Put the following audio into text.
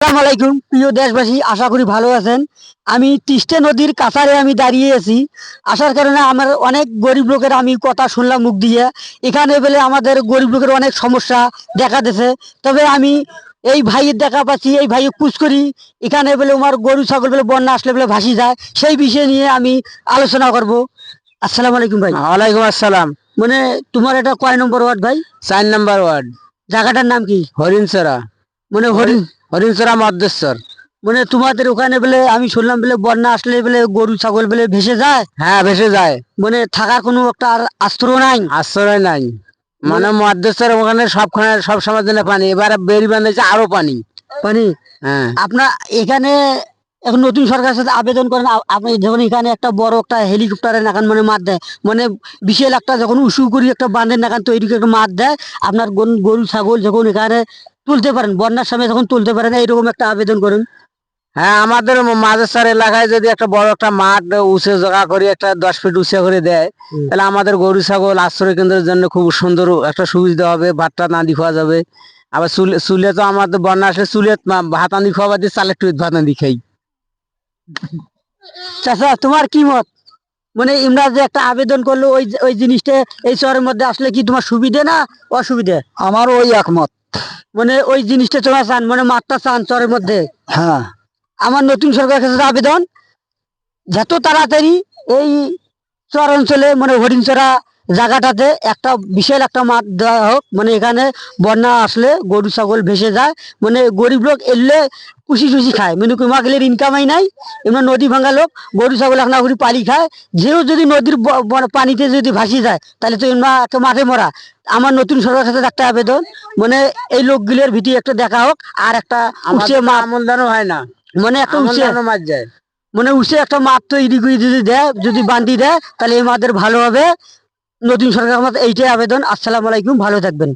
আসসালামু আলাইকুম প্রিয় দেশবাসী, আশা করি ভালো আছেন। আমি তিস্তা নদীর কাছারে আমি দাঁড়িয়ে আছি। আসার কারণে আমার অনেক গরিব লোকের আমি কথা শুনলাম মুখ দিয়ে। এখানে বলে আমাদের গরিব লোকের অনেক সমস্যা দেখা দিয়েছে। তবে আমি এই ভাইয়ের দেখা পাচ্ছি, এই ভাই কুচ করি। এখানে বলে আমার গরু ছাগল বলে বন্যা আসলে বলে ভাসি যায়, সেই বিষয় নিয়ে আমি আলোচনা করব। আসসালামু আলাইকুম ভাই। ওয়ালাইকুম আসসালাম। মানে তোমার এটা কয় নম্বর ওয়ার্ড ভাই? 4 নম্বর ওয়ার্ড, জায়গাটার নাম কি? হরিণছড়া। মানে হরিণ। হরিণছড়া মধ্যেশ্বর। মানে তোমাদের ওখানে বলে আমি শুনলাম বলে বন্যা আসলে বলে গরু ছাগল বলে ভেসে যায়, হ্যাঁ, ভেসে যায়। মানে থাকার কোনো একটা আর আশ্রয় নাই। আশ্রয় নাই, মানে মধ্যেশ্বর ওখানে সবখানে সব সময় জন্য পানি, এবারে বেরি বাঁধেছে আরো পানি। পানি। হ্যাঁ, আপনার এখানে এখন নতুন সরকারের সাথে আবেদন করেন, আপনি যখন এখানে একটা বড় একটা হেলিকপ্টারের নাকান মানে মাঠ দেয়, মানে বিশাল একটা যখন উঁচু করি একটা বাঁধের নাকান তৈরি করে একটা মাঠ দেয়, আপনার গরু ছাগল যখন এখানে তুলতে পারেন, বন্যার সময় যখন তুলতে পারেন, এইরকম একটা আবেদন করেন। হ্যাঁ, আমাদের মাঝেশ্বর এলাকায় যদি একটা বড় একটা মাঠ উঁচু জায়গা করে একটা 10 ফিট উঁচু করে দেয়, তাহলে আমাদের গরু ছাগল আশ্রয় কেন্দ্রের জন্য খুব সুন্দর একটা সুবিধা হবে। ভাতটা নাদি খাওয়া যাবে। আবার চুলে তো আমাদের বন্যা আসলে চুলে ভাত আনি খাওয়া দিয়ে চালের টুইট ভাত আনি খাই। চাচা, তোমার কি মত? মানে ইমরা যে একটা আবেদন করলো, ওই ওই জিনিসটা এই শহরের মধ্যে আসলে কি তোমার সুবিধা না অসুবিধা? আমার ওই একমত। মানে ওই জিনিসটা তোমার চান, মানে মাঠটা চান চরের মধ্যে। হ্যাঁ, আমার নতুন সরকারের কাছে আবেদন, যত তাড়াতাড়ি এই চর অঞ্চলে মানে হরিণচরা জায়গাটাতে একটা বিশাল একটা মাঠ দেওয়া হোক। মানে এখানে বন্যা আসলে গরু ছাগল ভেসে যায়, মানে গরিব লোক এলে কুশি টুসি খায়, মানে কুমাগলের ইনকামই নাই। এমন নদী ভাঙা লোক গরু ছাগল এখন ঘুরি পালি খায়। যেও যদি নদীর পানিতে যদি ভাসি যায়, তাহলে তো এমন একটা মাঠে মরা। আমার নতুন সরকারের কাছে একটা আবেদন, মানে এই লোকগুলোর ভিতরে একটা দেখা হোক, আর একটা উঠছে আমলদানও হয় না, মানে একটা উঠছে আমলদানও মার যায়। মানে উঠছে একটা মাঠ তৈরি করে যদি দেয়, যদি বান্দি দেয়, তাহলে এই মাদের ভালো হবে। নতুন সরকার আমার এইটাই আবেদন। আসসালামু আলাইকুম, ভালো থাকবেন।